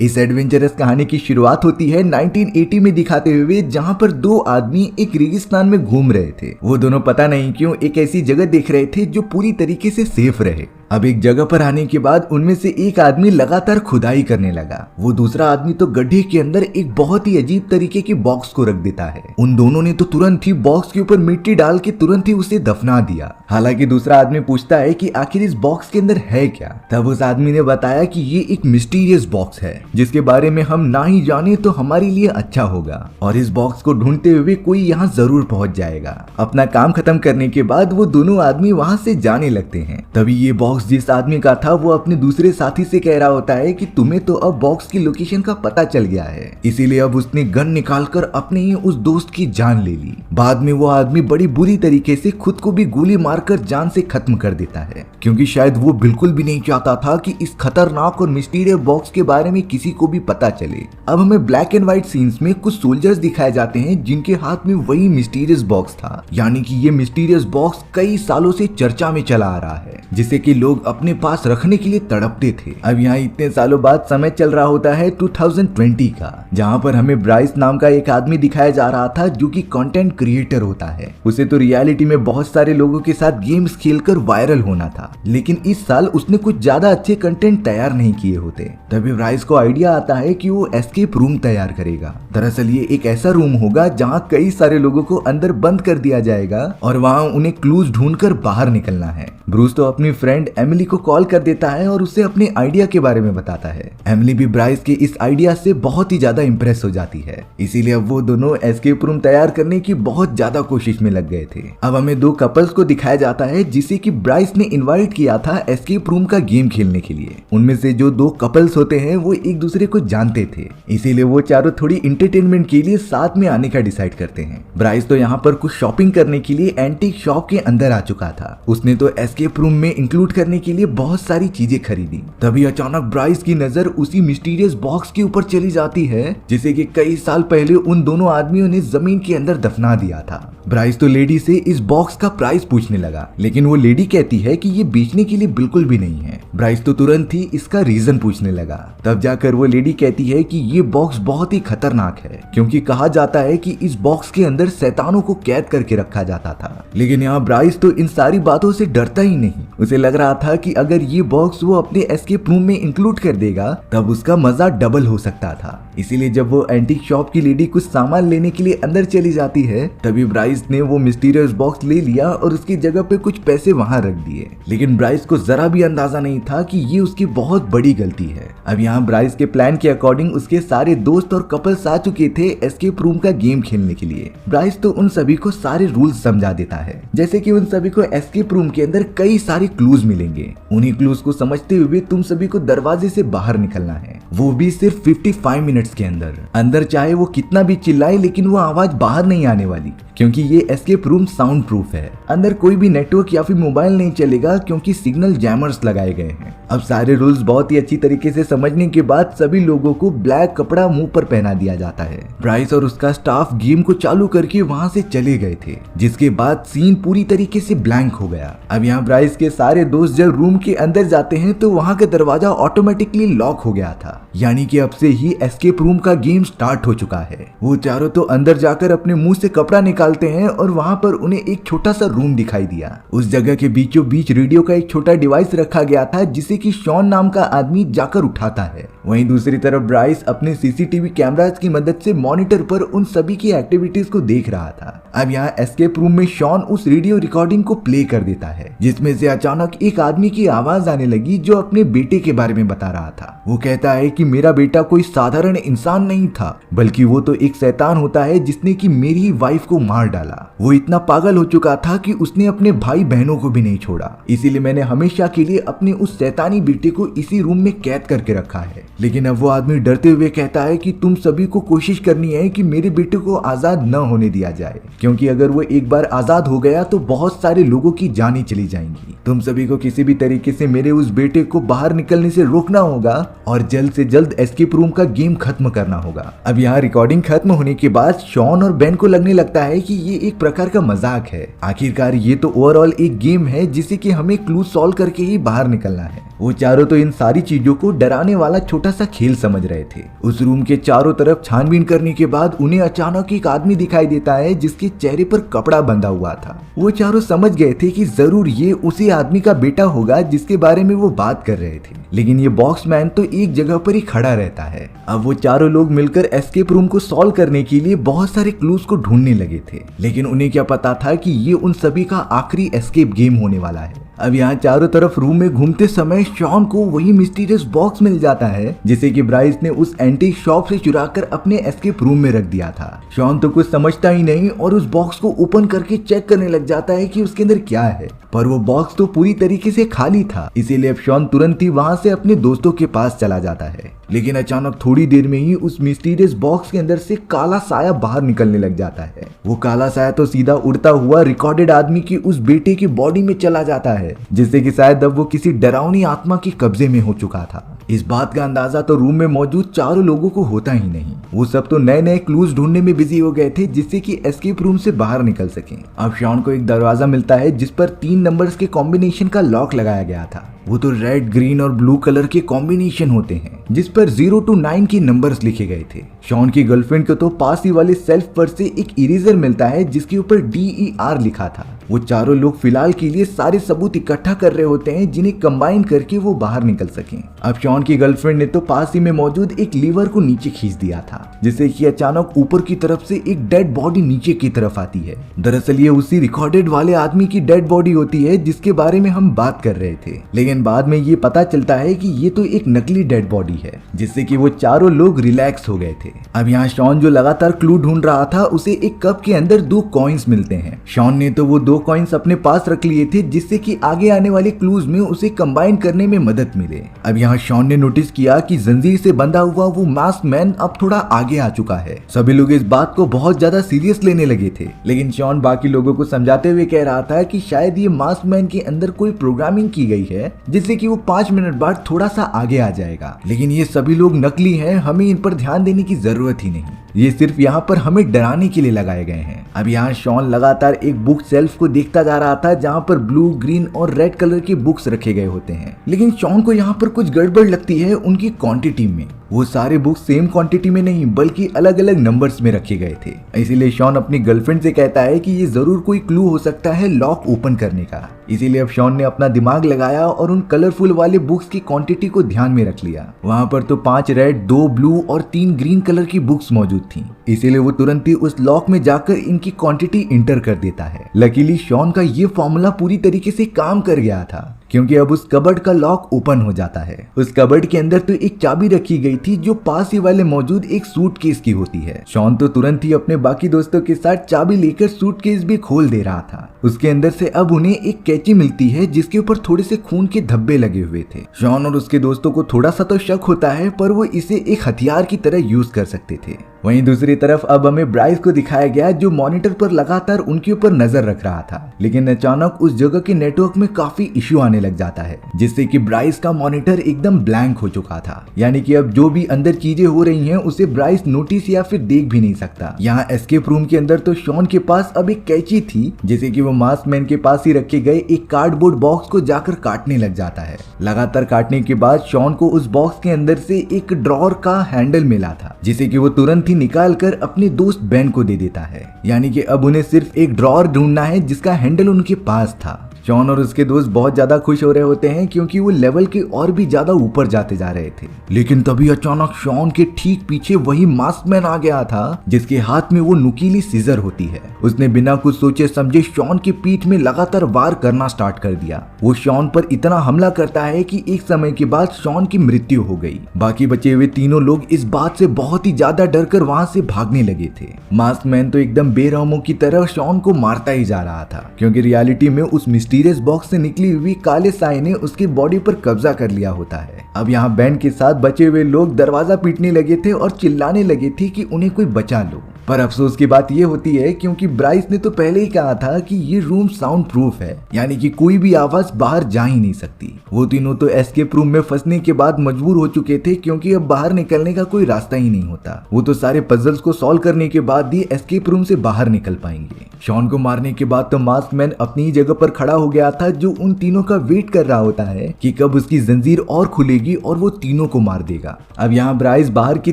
इस एडवेंचरस कहानी की शुरुआत होती है 1980 में दिखाते हुए, जहां पर दो आदमी एक रेगिस्तान में घूम रहे थे। वो दोनों पता नहीं क्यों एक ऐसी जगह देख रहे थे जो पूरी तरीके से सेफ रहे। अब एक जगह पर आने के बाद उनमें से एक आदमी लगातार खुदाई करने लगा। वो दूसरा आदमी तो गड्ढे के अंदर एक बहुत ही अजीब तरीके की बॉक्स को रख देता है। उन दोनों ने तो तुरंत ही बॉक्स के ऊपर मिट्टी डाल के तुरंत ही उसे दफना दिया। हालांकि दूसरा आदमी पूछता है कि आखिर इस बॉक्स के अंदर है क्या। तब उस आदमी ने बताया कि ये एक मिस्टीरियस बॉक्स है जिसके बारे में हम ना ही जाने तो हमारे लिए अच्छा होगा, और इस बॉक्स को ढूंढते हुए कोई यहाँ जरूर पहुंच जाएगा। अपना काम खत्म करने के बाद वो दोनों आदमी वहाँ से जाने लगते हैं। तभी ये बॉक्स जिस आदमी का था वो अपने दूसरे साथी से कह रहा होता है कि तुम्हें तो अब बॉक्स की लोकेशन का पता चल गया है, इसीलिए अब उसने गन निकालकर अपने ही उस दोस्त की जान ले ली। बाद में वो आदमी बड़ी बुरी तरीके से खुद को भी गोली मारकर जान से खत्म कर देता है, क्योंकि शायद वो बिल्कुल भी नहीं चाहता था कि इस खतरनाक और मिस्टीरियस बॉक्स के बारे में किसी को भी पता चले। अब हमें ब्लैक एंड व्हाइट सीन्स में कुछ सोल्जर्स दिखाए जाते हैं जिनके हाथ में वही मिस्टीरियस बॉक्स था, यानी कि ये मिस्टीरियस बॉक्स कई सालों से चर्चा में चला आ रहा है, जिसे कि लोग अपने पास रखने के लिए तड़पते थे। अब यहाँ इतने सालों बाद समय चल रहा होता है 2020 का, जहाँ पर हमें ब्राइस नाम का एक आदमी दिखाया जा रहा था जो कि कंटेंट क्रिएटर होता है। उसे तो रियलिटी में बहुत सारे लोगों के साथ गेम्स खेलकर वायरल होना था, लेकिन इस साल उसने कुछ ज्यादा अच्छे कंटेंट तैयार नहीं किए होते। तभी ब्राइस को आइडिया आता है कि वो एस्केप रूम तैयार करेगा। दरअसल ये एक ऐसा रूम होगा जहाँ कई सारे लोगों को अंदर बंद कर दिया जाएगा और वहाँ उन्हें क्लूज ढूंढकर बाहर निकलना है। ब्रूस तो अपनी फ्रेंड एमिली को कॉल कर देता है और उसे अपने आइडिया के बारे में बताता है। एमिली भी ब्राइस के इस आइडिया से बहुत ही ज्यादा इंप्रेस हो जाती है, इसीलिए अब वो दोनों एस्केप रूम तैयार करने की बहुत ज्यादा कोशिश में लग गए थे। अब हमें दो कपल्स को दिखाया जाता है जिसे कि ब्राइस ने इनवाइट किया था एस्केप रूम का गेम खेलने के लिए। उनमें से जो दो कपल्स होते हैं वो एक दूसरे को जानते थे, इसीलिए वो चारों थोड़ी एंटरटेनमेंट के लिए साथ में आने का डिसाइड करते हैं। ब्राइस तो यहाँ पर कुछ शॉपिंग करने के लिए एंटीक शॉप के अंदर आ चुका था। उसने तो एस्केप रूम में इंक्लूड करने के लिए बहुत सारी चीजें खरीदी। तभी अचानक ब्राइस की नजर उसी मिस्टीरियस बॉक्स के ऊपर चली जाती है जिसे कि कई साल पहले उन दोनों आदमियों ने जमीन के अंदर दफना दिया था। ब्राइस तो लेडी से इस बॉक्स का प्राइस पूछने लगा, लेकिन वो लेडी कहती है कि ये बेचने के लिए बिल्कुल भी नहीं है। ब्राइस तो तुरंत ही इसका रीजन पूछने लगा। तब जाकर वो लेडी कहती है कि ये बॉक्स बहुत ही खतरनाक है, क्योंकि कहा जाता है कि इस बॉक्स के अंदर शैतानों को कैद करके रखा जाता था। लेकिन यहाँ ब्राइस तो इन सारी बातों से डरता ही नहीं। उसे लग रहा था कि अगर ये बॉक्स वो अपने एस्केप रूम में इंक्लूड कर देगा तब उसका मजा डबल हो सकता था। इसीलिए जब वो एंटीक शॉप की लेडी कुछ सामान लेने के लिए अंदर चली जाती है, तभी ब्राइस ने वो मिस्टीरियस बॉक्स ले लिया और उसकी जगह पे कुछ पैसे वहां रख दिए। लेकिन ब्राइस को जरा भी अंदाजा नहीं था कि ये उसकी बहुत बड़ी गलती है। अब यहाँ ब्राइस के प्लान के अकॉर्डिंग उसके सारे दोस्त और कपल्स आ चुके थे एस्केप रूम का गेम खेलने के लिए। ब्राइस तो उन सभी को सारे रूल्स समझा देता है, जैसे कि उन सभी को एस्केप रूम के अंदर कई सारे क्लूज मिलेंगे। उन्हीं क्लूज को समझते हुए तुम सभी को दरवाजे से बाहर निकलना है, वो भी सिर्फ 55 मिनट्स के अंदर चाहे वो कितना भी चिल्लाए लेकिन वो आवाज बाहर नहीं आने वाली, क्योंकि ये एस्केप रूम साउंड प्रूफ है। अंदर कोई भी नेटवर्क या फिर मोबाइल नहीं चलेगा क्योंकि सिग्नल जैमर्स लगाए गए हैं। अब सारे रूल्स बहुत ही अच्छी तरीके से समझने के बाद सभी लोगों को ब्लैक कपड़ा मुंह पर पहना दिया जाता है। ब्राइस और उसका स्टाफ गेम को चालू करके वहां से चले गए थे, जिसके बाद सीन पूरी तरीके से ब्लैंक हो गया। अब यहाँ ब्राइस के सारे दोस्त जब रूम के अंदर जाते हैं तो वहां का दरवाजा ऑटोमेटिकली लॉक हो गया था, यानी कि अब से ही एस्केप रूम का गेम स्टार्ट हो चुका है। वो चारों तो अंदर जाकर अपने मुंह से कपड़ा निकालते हैं और वहां पर उन्हें एक छोटा सा रूम दिखाई दिया। उस जगह के बीचों बीच रेडियो का एक छोटा डिवाइस रखा गया था जिसे कि शॉन नाम का आदमी जाकर उठाता है। वहीं दूसरी तरफ ब्राइस अपने सीसीटीवी कैमरास की मदद से मॉनिटर पर उन सभी की एक्टिविटीज को देख रहा था। अब यहाँ एस्केप रूम में शॉन उस रेडियो रिकॉर्डिंग को प्ले कर देता है, जिसमें से अचानक एक आदमी की आवाज आने लगी जो अपने बेटे के बारे में बता रहा था। वो कहता है कि मेरा बेटा कोई साधारण इंसान नहीं था, बल्कि वो तो एक शैतान होता है जिसने कि मेरी वाइफ को मार डाला। वो इतना पागल हो चुका था कि उसने अपने भाई बहनों को भी नहीं छोड़ा, इसीलिए मैंने हमेशा के लिए अपने उस शैतानी बेटे को इसी रूम में कैद करके रखा है। लेकिन अब वो आदमी डरते हुए कहता है कि तुम सभी को कोशिश करनी है कि मेरे बेटे को आजाद न होने दिया जाए, क्योंकि अगर वो एक बार आजाद हो गया तो बहुत सारे लोगों की जानें चली जाएंगी। तुम सभी को किसी भी तरीके से मेरे उस बेटे को बाहर निकलने से रोकना होगा और जल्द से जल्द एस्केप रूम का गेम खत्म करना होगा। अब यहाँ रिकॉर्डिंग खत्म होने के बाद शॉन और बेन को लगने लगता है कि ये एक प्रकार का मजाक है। आखिरकार ये तो ओवरऑल एक गेम है जिसे कि हमें क्लू सॉल्व करके ही बाहर निकलना है। वो चारों तो इन सारी चीजों को डराने वाला छोटा सा खेल समझ रहे थे। उस रूम के चारों तरफ छानबीन करने के बाद उन्हें अचानक एक आदमी दिखाई देता है जिसके चेहरे पर कपड़ा बंधा हुआ था। वो चारों समझ गए थे कि जरूर ये उसी आदमी का बेटा होगा जिसके बारे में वो बात कर रहे थे, लेकिन ये बॉक्समैन तो एक जगह पर ही खड़ा रहता है। अब वो चारों लोग मिलकर एस्केप रूम को सॉल्व करने के लिए बहुत सारे क्लूज को ढूंढने लगे थे, लेकिन उन्हें क्या पता था कि ये उन सभी का आखिरी एस्केप गेम होने वाला है। अब यहाँ चारों तरफ रूम में घूमते समय शॉन को वही मिस्टीरियस बॉक्स मिल जाता है जिसे कि ब्राइस ने उस एंटीक शॉप से चुरा कर अपने एस्केप रूम में रख दिया था। शॉन तो कुछ समझता ही नहीं और उस बॉक्स को ओपन करके चेक करने लग जाता है कि उसके अंदर क्या है, पर वो बॉक्स तो पूरी तरीके से खाली था। इसीलिए अब शॉन तुरंत ही वहां से अपने दोस्तों के पास चला जाता है, लेकिन अचानक थोड़ी देर में ही उस मिस्टीरियस बॉक्स के अंदर से काला साया बाहर निकलने लग जाता है। वो काला साया तो सीधा उड़ता हुआ रिकॉर्डेड आदमी की उस बेटे की बॉडी में चला जाता है, जिससे कि शायद अब वो किसी डरावनी आत्मा के कब्जे में हो चुका था। इस बात का अंदाजा तो रूम में मौजूद चारों लोगों को होता ही नहीं। वो सब तो नए नए क्लूज ढूंढने में बिजी हो गए थे जिससे कि एस्केप रूम से बाहर निकल सकें। अब शॉन को एक दरवाजा मिलता है जिस पर 3 नंबर्स के कॉम्बिनेशन का लॉक लगाया गया था। वो तो रेड, ग्रीन और ब्लू कलर के कॉम्बिनेशन होते हैं जिस पर 0 to 9 के नंबर्स लिखे गए थे। शॉन की गर्लफ्रेंड को तो पास ही वाले सेल्फ पर से एक इरेजर मिलता है जिसके ऊपर DER लिखा था। वो चारों लोग फिलहाल के लिए सारे सबूत इकट्ठा कर रहे होते हैं जिन्हें कंबाइन करके वो बाहर निकल सकें। अब शॉन की गर्लफ्रेंड ने तो पास ही में मौजूद एक लीवर को नीचे खींच दिया था, जिससे कि अचानक ऊपर की तरफ से एक डेड बॉडी नीचे की तरफ आती है। दरअसल ये उसी रिकॉर्डेड वाले आदमी की डेड बॉडी होती है जिसके बारे में हम बात कर रहे थे, लेकिन बाद में ये पता चलता है कि ये तो एक नकली डेड बॉडी है, जिससे कि वो चारों लोग रिलैक्स हो गए थे। अब यहाँ शॉन जो लगातार क्लू ढूंढ रहा था उसे एक कप के अंदर 2 कॉइन्स मिलते हैं। शॉन ने तो वो 2 कॉइन्स अपने पास रख लिए थे जिससे कि आगे आने वाले क्लूज में उसे कंबाइन करने में मदद मिले। अब यहाँ शॉन ने नोटिस किया कि जंजीर से बंधा हुआ वो मास्क मैन अब थोड़ा आगे आ चुका है। सभी लोग इस बात को बहुत ज्यादा सीरियस लेने लगे थे, लेकिन शॉन बाकी लोगों को समझाते हुए कह रहा था कि शायद ये मास्क मैन के अंदर कोई प्रोग्रामिंग की गई है जिससे कि वो 5 मिनट बाद थोड़ा सा आगे आ जाएगा, लेकिन ये सभी लोग नकली हैं, हमें इन पर ध्यान देने की जरूरत ही नहीं, ये सिर्फ यहाँ पर हमें डराने के लिए लगाए गए हैं। अब यहाँ शॉन लगातार एक बुक शेल्फ को देखता जा रहा था जहाँ पर ब्लू, ग्रीन और रेड कलर की बुक्स रखे गए होते हैं, लेकिन शॉन को यहाँ पर कुछ गड़बड़ लगती है उनकी क्वांटिटी में। वो सारे बुक्स सेम क्वांटिटी में नहीं बल्कि अलग अलग नंबर्स में रखे गए थे। इसीलिए शॉन अपनी गर्लफ्रेंड से कहता है कि ये जरूर कोई क्लू हो सकता है लॉक ओपन करने का। इसीलिए अब शॉन ने अपना दिमाग लगाया और उन कलरफुल वाले बुक्स की क्वांटिटी को ध्यान में रख लिया। वहाँ पर तो 5 रेड, 2 ब्लू और 3 ग्रीन कलर की बुक्स मौजूद थी। इसीलिए वो तुरंत ही उस लॉक में जाकर इनकी क्वांटिटी इंटर कर देता है। लकीली शॉन का ये फॉर्मूला पूरी तरीके से काम कर गया था, क्योंकि अब उस कबर्ड का लॉक ओपन हो जाता है। उस कबर्ड के अंदर तो एक चाबी रखी गई थी जो पास ही वाले मौजूद एक सूटकेस की होती है। शॉन तो तुरंत ही अपने बाकी दोस्तों के साथ चाबी लेकर सूटकेस भी खोल दे रहा था। उसके अंदर से अब उन्हें एक कैंची मिलती है जिसके ऊपर थोड़े से खून के धब्बे लगे हुए थे। शॉन और उसके दोस्तों को थोड़ा सा तो शक होता है, पर वो इसे एक हथियार की तरह यूज कर सकते थे। वहीं दूसरी तरफ अब हमें ब्राइस को दिखाया गया जो मॉनिटर पर लगातार उनके ऊपर नजर रख रहा था, लेकिन अचानक उस जगह के नेटवर्क में काफी इश्यू आने लग जाता है, जिससे कि ब्राइस का मॉनिटर एकदम ब्लैंक हो चुका था। यानी कि अब जो भी अंदर चीजें हो रही हैं उसे ब्राइस नोटिस या फिर देख भी नहीं सकता। यहाँ एस्केप रूम के अंदर तो शॉन के पास अब एक कैंची थी जिसे कि वो मास्क मैन के पास ही रखे गए एक कार्डबोर्ड बॉक्स को जाकर काटने लग जाता है। लगातार काटने के बाद शॉन को उस बॉक्स के अंदर से एक ड्रॉर का हैंडल मिला था, जिसे कि वो तुरंत ही निकाल कर अपने दोस्त बेन को दे देता है। यानी कि अब उन्हें सिर्फ एक ड्रॉर ढूंढना है जिसका हैंडल उनके पास था। शॉन और उसके दोस्त बहुत ज्यादा खुश हो रहे होते हैं क्योंकि वो लेवल के और भी ज्यादा ऊपर जाते जा रहे थे, लेकिन तभी अचानक शॉन के ठीक पीछे वही मास्कमैन आ गया था जिसके हाथ में वो नुकीली सीजर होती है। उसने बिना कुछ सोचे समझे शॉन की पीठ में लगातार वार करना स्टार्ट कर दिया। वो शॉन पर इतना हमला करता है कि एक समय के बाद शॉन की मृत्यु हो गई। बाकी बचे हुए तीनों लोग इस बात से बहुत ही ज्यादा डरकर वहां से भागने लगे थे। मास्कमैन तो एकदम बेरहमों की तरह शॉन को मारता ही जा रहा था, क्योंकि रियलिटी में उस मिस्टीरियस बॉक्स से निकली हुई काले साए ने उसकी बॉडी पर कब्जा कर लिया होता है। अब यहाँ बैंड के साथ बचे हुए लोग दरवाजा पीटने लगे थे और चिल्लाने लगे थे कि उन्हें कोई बचा लो, पर अफसोस की बात ये होती है क्योंकि ब्राइस ने तो पहले ही कहा था कि ये रूम साउंड प्रूफ है, यानी कि कोई भी आवाज बाहर जा ही नहीं सकती। वो तीनों तो एस्केप रूम में फंसने के बाद मजबूर हो चुके थे क्योंकि अब बाहर निकलने का कोई रास्ता ही नहीं होता। वो तो सारे पजल्स को सॉल्व करने के बाद ही एस्केप रूम से बाहर निकल पाएंगे। शॉन को मारने के बाद तो मास्क मैन अपनी ही जगह पर खड़ा हो गया था, जो उन तीनों का वेट कर रहा होता है कि कब उसकी जंजीर और खुलेगी और वो तीनों को मार देगा। अब यहाँ ब्राइस बाहर की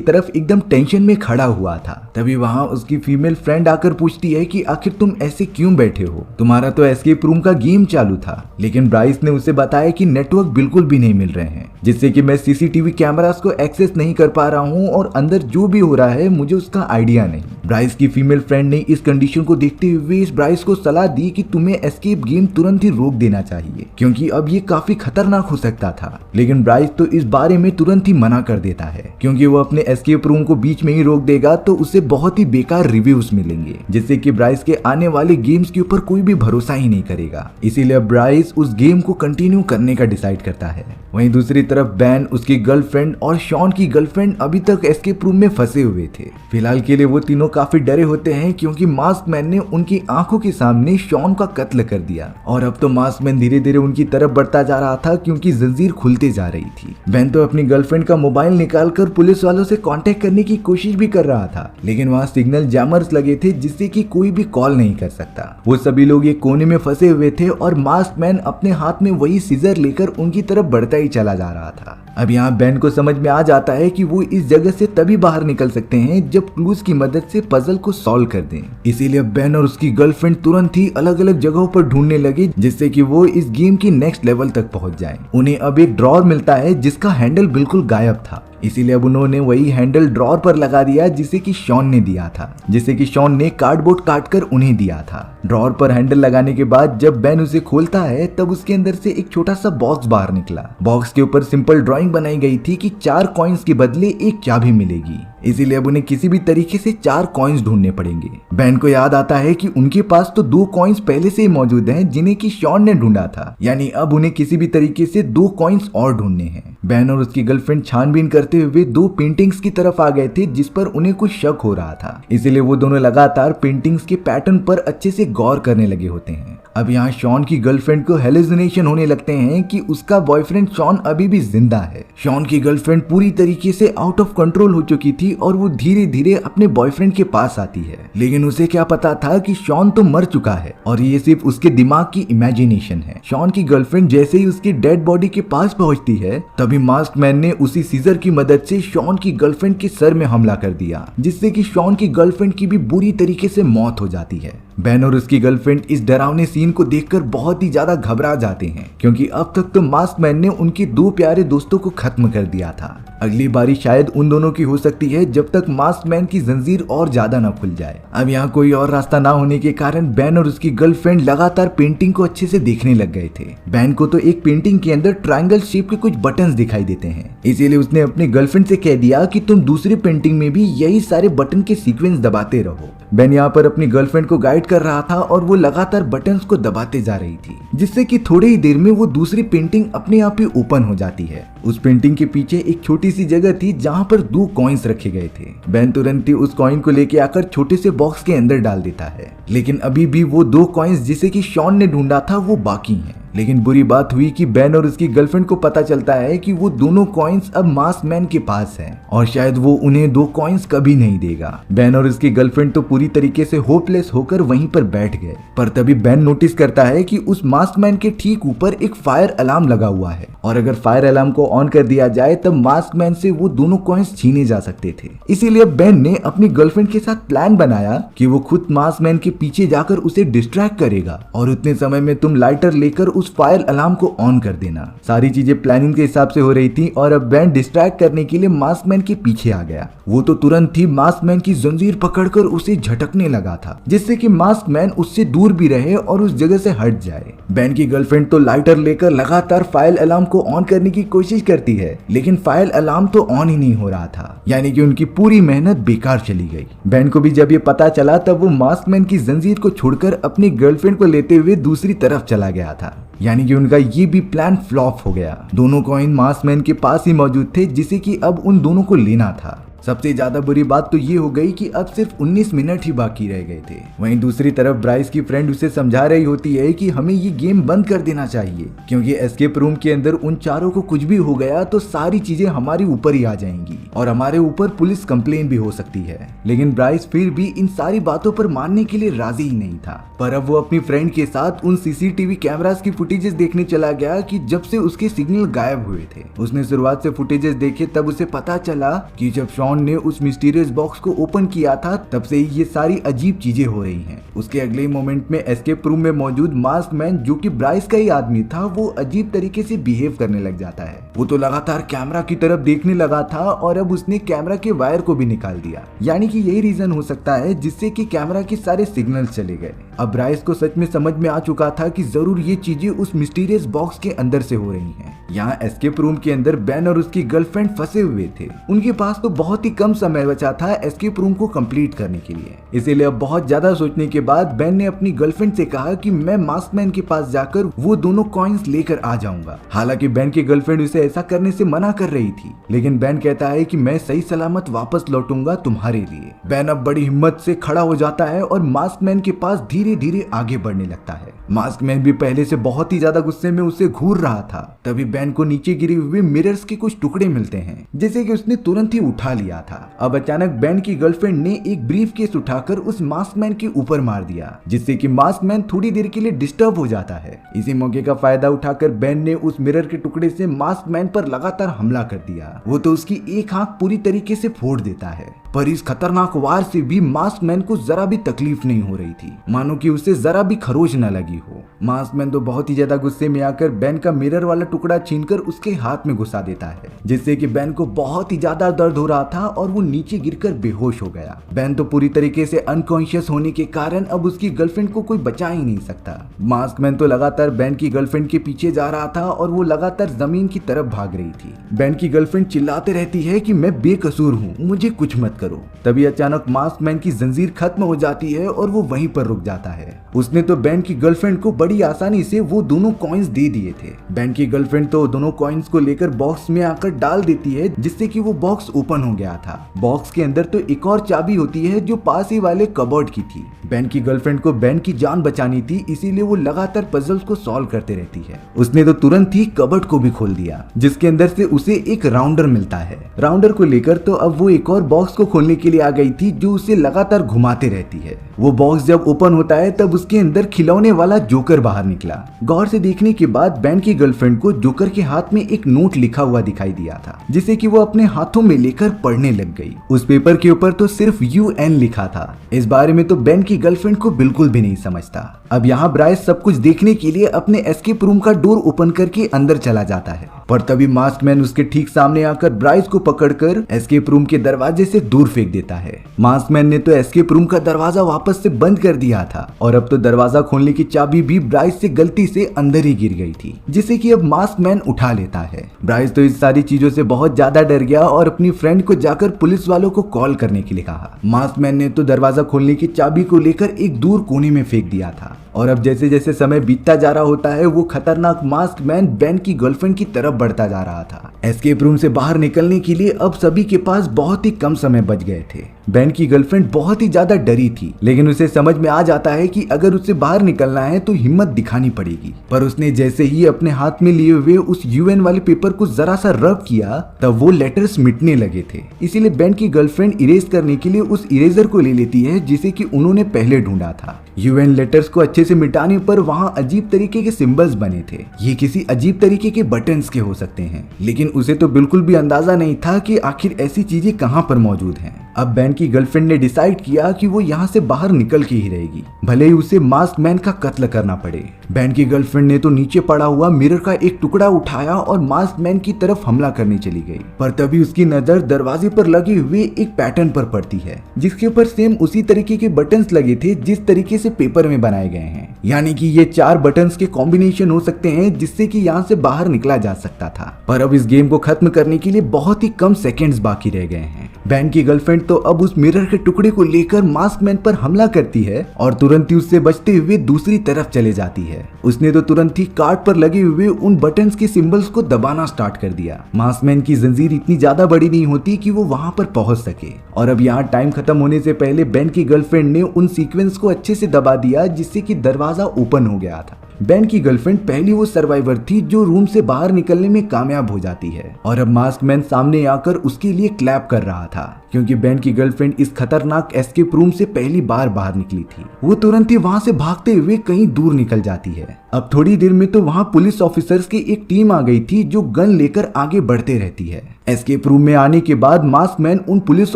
तरफ एकदम टेंशन में खड़ा हुआ था। तभी वहाँ उसकी फीमेल फ्रेंड आकर पूछती है कि आखिर तुम ऐसे क्यों बैठे हो, तुम्हारा तो एस्केप रूम का गेम चालू था। लेकिन ब्राइस ने उसे बताया कि नेटवर्क बिल्कुल भी नहीं मिल रहे हैं, जिससे कि मैं सीसीटीवी कैमरास को एक्सेस नहीं कर पा रहा हूँ और अंदर जो भी हो रहा है मुझे उसका आइडिया नहीं। ब्राइस की फीमेल फ्रेंड ने इस कंडीशन को देखते हुए इस ब्राइस को सलाह दी कि तुम्हें एस्केप गेम तुरंत ही रोक देना चाहिए क्योंकि अब ये काफी खतरनाक हो सकता था। लेकिन ब्राइस तो इस बारे में तुरंत ही मना कर देता है क्योंकि वो अपने एस्केप रूम को बीच में ही रोक देगा तो उसे बहुत ही बेकार रिव्यूज मिलेंगे, जिससे कि ब्राइस के आने वाले गेम्स के ऊपर कोई भी भरोसा ही नहीं करेगा। इसीलिए ब्राइस उस गेम को कंटिन्यू करने का डिसाइड करता है। वहीं दूसरी तरफ बैन, उसकी गर्लफ्रेंड और शॉन की गर्लफ्रेंड अभी तक एस्केप रूम में फंसे हुए थे। फिलहाल के लिए वो तीनों काफी डरे होते हैं क्योंकि मास्क मैन ने उनकी आंखों के सामने शॉन का कत्ल कर दिया और अब तो मास्क मैन धीरे धीरे उनकी तरफ बढ़ता जा रहा था क्योंकि जंजीर खुलते जा रही थी। बैन तो अपनी गर्लफ्रेंड का मोबाइल निकालकर पुलिस वालों से कांटेक्ट करने की कोशिश भी कर रहा था, लेकिन वहाँ सिग्नल जैमर्स लगे थे जिससे कि कोई भी कॉल नहीं कर सकता। वो सभी लोग एक कोने में फंसे हुए थे और मास्क मैन अपने हाथ में वही सीजर लेकर उनकी तरफ बढ़ता ही चला जा रहा था। अब यहाँ बैन को समझ में आ जाता है कि वो इस जगह से तभी बाहर निकल सकते हैं जब क्लूज की मदद से पजल को सॉल्व कर दें। इसीलिए बैन और उसकी गर्लफ्रेंड तुरंत ही अलग अलग जगहों पर ढूंढने लगे जिससे कि वो इस गेम की नेक्स्ट लेवल तक पहुंच जाएं। उन्हें अब एक ड्रॉर मिलता है जिसका हैंडल बिल्कुल गायब था, इसीलिए अब उन्होंने वही हैंडल ड्रॉर पर लगा दिया जिसे कि शॉन ने दिया था, जिसे कि शॉन ने कार्डबोर्ड काटकर उन्हें दिया था। ड्रॉर पर हैंडल लगाने के बाद जब बैन उसे खोलता है तब उसके अंदर से एक छोटा सा बॉक्स बाहर निकला। बॉक्स के ऊपर सिंपल ड्राइंग बनाई गई थी कि 4 कॉइन्स के बदले एक चाबी मिलेगी, इसीलिए अब उन्हें किसी भी तरीके से 4 कॉइन्स ढूंढने पड़ेंगे। बैन को याद आता है कि उनके पास तो 2 कॉइन्स पहले से ही मौजूद हैं जिन्हें कि शॉन ने ढूंढा था, यानी अब उन्हें किसी भी तरीके से 2 कॉइन्स और ढूंढने हैं। बैन और उसकी गर्लफ्रेंड छानबीन करते हुए 2 पेंटिंग्स की तरफ आ गए थे जिस पर उन्हें कुछ शक हो रहा था, इसीलिए वो दोनों लगातार पेंटिंग्स के पैटर्न पर अच्छे से गौर करने लगे होते हैं। अब यहाँ शॉन की गर्लफ्रेंड को हेलुसिनेशन होने लगते हैं कि उसका बॉयफ्रेंड शॉन अभी भी जिंदा है। शॉन की गर्लफ्रेंड पूरी तरीके से आउट ऑफ कंट्रोल हो चुकी थी और वो धीरे धीरे अपने बॉयफ्रेंड के पास आती है, लेकिन उसे क्या पता था कि शॉन तो मर चुका है और ये सिर्फ उसके दिमाग की इमेजिनेशन है। शॉन की गर्लफ्रेंड जैसे ही उसकी डेड बॉडी के पास पहुंचती है तभी मास्क मैन ने उसी सीजर की मदद से शॉन की गर्लफ्रेंड के सर में हमला कर दिया, जिससे कि शॉन की गर्लफ्रेंड की भी बुरी तरीके से मौत हो जाती है। बैन और उसकी गर्लफ्रेंड इस डरावने सीन को देखकर बहुत ही ज्यादा घबरा जाते हैं क्योंकि अब तक तो मास्क मैन ने उनके 2 प्यारे दोस्तों को खत्म कर दिया था। अगली बारी शायद उन दोनों की हो सकती है जब तक मास्क मैन की जंजीर और ज्यादा न खुल जाए। अब यहाँ कोई और रास्ता ना होने के कारण बैन और उसकी गर्लफ्रेंड लगातार पेंटिंग को अच्छे से देखने लग गए थे। बैन को तो एक पेंटिंग के अंदर ट्रायंगल शेप के कुछ बटन्स दिखाई देते हैं, इसीलिए उसने अपनी गर्लफ्रेंड से कह दिया कि तुम दूसरी पेंटिंग में भी यही सारे बटन के सीक्वेंस दबाते रहो। बैन यहाँ पर अपनी गर्लफ्रेंड को गाइड कर रहा था और वो लगातार बटन्स को दबाते जा रही थी, जिससे कि थोड़ी ही देर में वो दूसरी पेंटिंग अपने आप ही ओपन हो जाती है। उस पेंटिंग के पीछे एक छोटी सी जगह थी जहाँ पर 2 कॉइन्स रखे गए थे। बैन तुरंत ही उस कॉइन को लेके आकर छोटे से बॉक्स के अंदर डाल देता है, लेकिन अभी भी वो 2 कॉइन्स जिसे कि शॉन ने ढूंढा था वो बाकी हैं। लेकिन बुरी बात हुई कि बैन और उसकी गर्लफ्रेंड को पता चलता है कि वो दोनों कॉइन्स अब मास्क मैन के पास हैं और शायद वो उन्हें 2 कॉइन्स कभी नहीं देगा। बैन और उसकी गर्लफ्रेंड तो पूरी तरीके से होपलेस होकर वहीं पर बैठ गए, पर तभी बैन नोटिस करता है कि उस मास्क मैन के ठीक ऊपर एक फायर अलार्म लगा हुआ है और अगर फायर अलार्म को ऑन कर दिया जाए तब मास्क मैन से वो दोनों कॉइन्स छीने जा सकते थे। इसीलिए बैन ने अपनी गर्लफ्रेंड के साथ प्लान बनाया कि वो खुद मास्क मैन के पीछे जाकर उसे डिस्ट्रैक्ट करेगा और उतने समय में तुम लाइटर लेकर उस फायर अलार्म को ऑन कर देना। सारी चीजें प्लानिंग के हिसाब से हो रही थी और अब बैन डिस्ट्रैक्ट करने के लिए मास्क मैन के पीछे आ गया। वो तो तुरंत ही मास्क मैन की जंजीर पकड़कर उसे झटकने लगा था, जिससे कि मास्क मैन उससे दूर भी रहे और उस जगह से हट जाए। बैन की गर्लफ्रेंड तो लाइटर लेकर लगातार फायर अलार्म को ऑन करने की कोशिश करती है, लेकिन फायर अलार्म तो ऑन ही नहीं हो रहा था, यानी कि उनकी पूरी मेहनत बेकार चली गई। बैन को भी जब ये पता चला तब वो मास्क मैन की जंजीर को छोड़कर अपनी गर्लफ्रेंड को लेते हुए दूसरी तरफ चला गया था, यानी कि उनका ये भी प्लान फ्लॉप हो गया। दोनों कॉइन मास्क मैन के पास ही मौजूद थे जिसे कि अब उन दोनों को लेना था। सबसे ज्यादा बुरी बात तो ये हो गई कि अब सिर्फ 19 मिनट ही बाकी रह गए थे। वहीं दूसरी तरफ ब्राइस की फ्रेंड उसे समझा रही होती है कि हमें ये गेम बंद कर देना चाहिए, क्योंकि एस्केप रूम के अंदर उन चारों को कुछ भी हो गया तो सारी चीजें हमारे ऊपर ही आ जाएंगी और हमारे ऊपर पुलिस कंप्लेन भी हो सकती है। लेकिन ब्राइस फिर भी इन सारी बातों पर मानने के लिए राजी ही नहीं था। पर अब वो अपनी फ्रेंड के साथ उन सीसीटीवी कैमरास की फुटेजेस देखने चला गया कि जब से उसके सिग्नल गायब हुए थे। उसने शुरुआत से फुटेजेस देखे, तब उसे पता चला कि जब शॉन ने उस मिस्टीरियस बॉक्स को ओपन किया था तब से ये सारी अजीब चीजें हो रही हैं। उसके अगले मोमेंट में एस्केप रूम में मौजूद मास्क मैन, जो कि ब्राइस का ही आदमी था, वो अजीब तरीके से बिहेव करने लग जाता है। वो तो लगातार कैमरा की तरफ देखने लगा था और अब उसने कैमरा के वायर को भी निकाल दिया। यानी कि यही रीजन हो सकता है जिससे कि कैमरा के सारे सिग्नल्स चले गए। अब ब्राइस को सच में समझ में आ चुका था कि जरूर ये चीजें उस मिस्टीरियस बॉक्स के अंदर से हो रही हैं। यहाँ एस्केप रूम के अंदर बेन और उसकी गर्लफ्रेंड फंसे हुए थे। उनके पास तो बहुत ही कम समय बचा था एस्केप रूम को कंप्लीट करने के लिए। इसीलिए अब बहुत ज्यादा सोचने के बाद बेन ने अपनी गर्लफ्रेंड से कहा कि मैं मास्कमैन के पास जाकर वो दोनों कॉइन्स लेकर आ जाऊंगा। हालांकि बेन की गर्लफ्रेंड उसे ऐसा करने से मना कर रही थी, लेकिन बेन कहता है कि मैं सही सलामत वापस लौटूंगा तुम्हारे लिए। बेन अब बड़ी हिम्मत से खड़ा हो जाता है और मास्कमैन के पास धीरे धीरे आगे बढ़ने लगता है। मास्कमैन भी पहले से बहुत ही ज्यादा गुस्से में उसे घूर रहा था। तभी बेन को नीचे गिरे हुए मिरर्स के कुछ टुकड़े मिलते हैं, जैसे कि उसने तुरंत ही उठा लिया था। अब अचानक बेन की गर्लफ्रेंड ने एक ब्रीफकेस उठाकर उस मास्कमैन के ऊपर मार दिया, जिससे कि मास्कमैन थोड़ी देर के लिए डिस्टर्ब हो जाता है। इसी मौके का फायदा उठाकर बेन ने उस मिरर के टुकड़े से मास्कमैन पर लगातार हमला कर दिया। वो तो उसकी एक आंख पूरी तरीके से फोड़ देता है, पर इस खतरनाक वार से भी मास्कमैन को जरा भी तकलीफ नहीं हो रही थी, मानो कि उसे जरा भी खरोच न लगी हो। मास्कमैन तो बहुत ही ज्यादा गुस्से में आकर बेन का मिरर वाला टुकड़ा छीनकर उसके हाथ में घुसा देता है, जिससे कि बेन को बहुत ही ज्यादा दर्द हो रहा था और वो नीचे गिरकर बेहोश हो गया। बेन तो पूरी तरीके से अनकॉन्शियस होने के कारण अब उसकी गर्लफ्रेंड को कोई बचा ही नहीं सकता। मास्कमैन तो लगातार बेन की गर्लफ्रेंड के पीछे जा रहा था और वो लगातार जमीन की तरफ भाग रही थी। बेन की गर्लफ्रेंड चिल्लाते रहती है कि मैं बेकसूर हूँ, मुझे कुछ मत करो। तभी अचानक मास्कमैन की जंजीर खत्म हो जाती है और वो वहीं पर रुक जाता है। उसने तो बेन की गर्लफ्रेंड को बड़ी आसानी से वो दोनों कॉइन्स दे दिए थे। बेन की गर्लफ्रेंड तो दोनों कॉइन्स को लेकर बॉक्स में आकर डाल देती है, जिससे कि वो बॉक्स ओपन हो गया था। बॉक्स के अंदर तो एक और चाबी होती है जो पास ही वाले कबर्ड की थी। बेन की गर्लफ्रेंड को बेन की जान बचानी थी, इसीलिए वो लगातार पजल्स को सॉल्व करते रहती है। उसने तो तुरंत ही कबर्ड को भी खोल दिया, जिसके अंदर से उसे एक राउंडर मिलता है। राउंडर को लेकर तो अब वो एक और बॉक्स को खोलने के लिए आ गई थी, जो उसे लगातार घुमाते रहती है। वो बॉक्स जब ओपन होता है तब उसके अंदर खिलौने वाला जोकर बाहर निकला। गौर से देखने के बाद बेन की गर्लफ्रेंड को जोकर के हाथ में एक नोट लिखा हुआ दिखाई दिया था, जिसे कि वो अपने हाथों में लेकर पढ़ने लग गई। उस पेपर के ऊपर तो सिर्फ UN लिखा था। इस बारे में तो बेन की गर्लफ्रेंड को बिल्कुल भी नहीं समझता। अब यहाँ ब्राइस सब कुछ देखने के लिए अपने एस्केप रूम का डोर ओपन करके अंदर चला जाता है, पर तभी मास्कमैन उसके ठीक सामने आकर ब्राइस को पकड़कर एस्केप रूम के दरवाजे से दूर फेंक देता है। मास्कमैन ने तो एस्केप रूम का दरवाजा वापस से बंद कर दिया था और अब तो दरवाजा खोलने की चाबी भी ब्राइस से गलती से अंदर ही गिर गई थी, जिसे कि अब मास्कमैन उठा लेता है। ब्राइस तो इस सारी चीजों से बहुत ज्यादा डर गया और अपनी फ्रेंड को जाकर पुलिस वालों को कॉल करने के लिए कहा। मास्कमैन ने तो दरवाजा खोलने की चाबी को लेकर एक दूर कोने में फेंक दिया था और अब जैसे जैसे समय बीतता जा रहा होता है, वो खतरनाक मास्कमैन बेन की गर्लफ्रेंड की तरफ बढ़ता जा रहा था। एस्केप रूम से बाहर निकलने के लिए अब सभी के पास बहुत ही कम समय बच गए थे। बेन की गर्लफ्रेंड बहुत ही ज्यादा डरी थी, लेकिन उसे समझ में आ जाता है कि अगर उसे बाहर निकलना है तो हिम्मत दिखानी पड़ेगी। पर उसने जैसे ही अपने हाथ में लिए हुए उस UN वाले पेपर को जरा सा रब किया, तब वो लेटर्स मिटने लगे थे। इसीलिए बेन की गर्लफ्रेंड इरेज करने के लिए उस इरेजर को ले लेती है, जिसे कि उन्होंने पहले ढूंढा था। UN लेटर्स को अच्छे से मिटाने पर वहाँ अजीब तरीके के सिंबल्स बने थे। ये किसी अजीब तरीके के बटन्स के हो सकते हैं, लेकिन उसे तो बिल्कुल भी अंदाजा नहीं था कि आखिर ऐसी चीजें कहाँ पर मौजूद हैं। अब बेन की गर्लफ्रेंड ने डिसाइड किया कि वो यहाँ से बाहर निकल के ही रहेगी, भले ही उसे मास्कमैन का कत्ल करना पड़े। बेन की गर्लफ्रेंड ने तो नीचे पड़ा हुआ मिरर का एक टुकड़ा उठाया और मास्कमैन की तरफ हमला करने चली गई, पर तभी उसकी नजर दरवाजे पर लगे हुए एक पैटर्न पर पड़ती है, जिसके ऊपर सेम उसी तरीके के बटन्स लगे थे जिस तरीके से पेपर में बनाए गए हैं। यानी कि ये 4 बटन्स के कॉम्बिनेशन हो सकते हैं, जिससे कि यहाँ से बाहर निकला जा सकता था। पर अब इस गेम को खत्म करने के लिए बहुत ही कम सेकेंड्स बाकी रह गए हैं। बैन की गर्लफ्रेंड तो अब उस मिरर के टुकड़े को लेकर मास्क मैन पर हमला करती है और तुरंत ही उससे बचते हुए दूसरी तरफ चले जाती है। उसने तो तुरंत ही कार्ड पर लगे हुए उन बटन्स के सिंबल्स को दबाना स्टार्ट कर दिया। मास्क मैन की जंजीर इतनी ज्यादा बड़ी नहीं होती कि वो वहां पर पहुंच सके और अब यहाँ टाइम खत्म होने से पहले बैन की गर्लफ्रेंड ने उन सीक्वेंस को अच्छे से दबा दिया जिससे कि दरवाजा ओपन हो गया था। बैन की गर्लफ्रेंड पहली वो सर्वाइवर थी जो रूम से बाहर निकलने में कामयाब हो जाती है और अब मास्क मैन सामने आकर उसके लिए क्लैप कर रहा था क्योंकि बैन की गर्लफ्रेंड इस खतरनाक एस्केप रूम से पहली बार बाहर निकली थी। वो तुरंत ही वहां से भागते हुए कहीं दूर निकल जाती है। अब थोड़ी देर में तो वहां पुलिस ऑफिसर्स की एक टीम आ गई थी जो गन लेकर आगे बढ़ते रहती है। एस्केप रूम में आने के बाद मास्क मैन उन पुलिस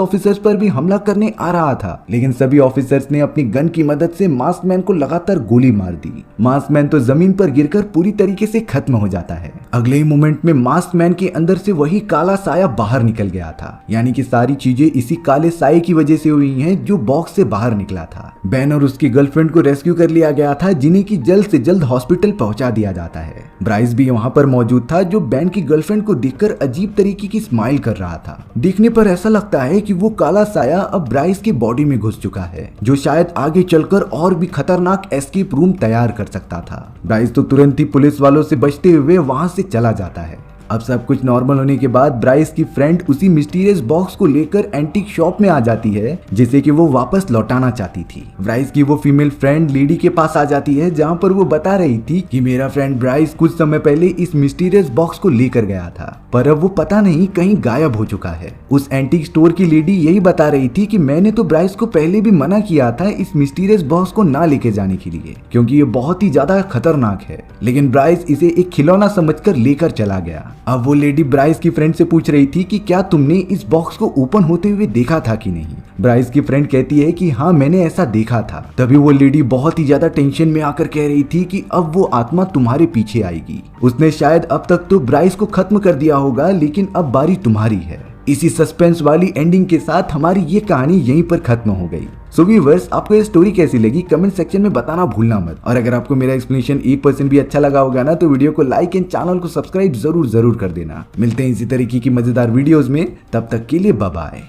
ऑफिसर्स पर भी हमला करने आ रहा था, लेकिन सभी ऑफिसर्स ने अपनी गन की मदद से मास्क मैन को लगातार गोली मार दी। मास्क मैन तो जमीन पर गिरकर पूरी तरीके से खत्म हो जाता है। अगले ही मोमेंट में मास्क मैन के अंदर से वही काला साया बाहर निकल गया था, यानी कि सारी चीजें इसी काले साये की वजह से हुई हैं जो बॉक्स से बाहर निकला था। बैन और उसकी गर्लफ्रेंड को रेस्क्यू कर लिया गया था जिन्हें की जल्द से जल्द हॉस्पिटल पहुंचा दिया जाता है। ब्राइस भी वहां पर मौजूद था जो बैन की गर्लफ्रेंड को देखकर अजीब तरीके की स्माइल कर रहा था। देखने पर ऐसा लगता है कि वो काला साया अब ब्राइस की बॉडी में घुस चुका है जो शायद आगे चलकर और भी खतरनाक एस्केप रूम तैयार कर सकता था। ब्राइस तो तुरंत ही पुलिस वालों से बचते हुए वहां से चला जाता है। अब सब कुछ नॉर्मल होने के बाद ब्राइस की फ्रेंड उसी मिस्टीरियस बॉक्स को लेकर एंटीक शॉप में आ जाती है जिसे कि वो वापस लौटाना चाहती थी। ब्राइस की वो फीमेल फ्रेंड लेडी के पास आ जाती है जहां पर वो बता रही थी कि मेरा फ्रेंड ब्राइस कुछ समय पहले इस मिस्टीरियस बॉक्स को लेकर गया था पर अब वो पता नहीं कहीं गायब हो चुका है। उस एंटीक स्टोर की लेडी यही बता रही थी कि मैंने तो ब्राइस को पहले भी मना किया था इस मिस्टीरियस बॉक्स को ना लेके जाने के लिए क्योंकि ये बहुत ही ज्यादा खतरनाक है, लेकिन ब्राइस इसे एक खिलौना समझकर लेकर चला गया। अब वो लेडी ब्राइस की फ्रेंड से पूछ रही थी कि क्या तुमने इस बॉक्स को ओपन होते हुए देखा था कि नहीं। ब्राइस की फ्रेंड कहती है कि हाँ मैंने ऐसा देखा था। तभी वो लेडी बहुत ही ज्यादा टेंशन में आकर कह रही थी कि अब वो आत्मा तुम्हारे पीछे आएगी। उसने शायद अब तक तो ब्राइस को खत्म कर दिया होगा लेकिन अब बारी तुम्हारी है। इसी सस्पेंस वाली एंडिंग के साथ हमारी ये कहानी यहीं पर खत्म हो गई। सो व्यूअर्स, आपको ये स्टोरी कैसी लगी कमेंट सेक्शन में बताना भूलना मत। और अगर आपको मेरा एक्सप्लेनेशन 1% भी अच्छा लगा होगा ना तो वीडियो को लाइक एंड चैनल को सब्सक्राइब जरूर कर देना। मिलते हैं इसी तरीके की मजेदार वीडियोस में, तब तक के लिए बाय बाय।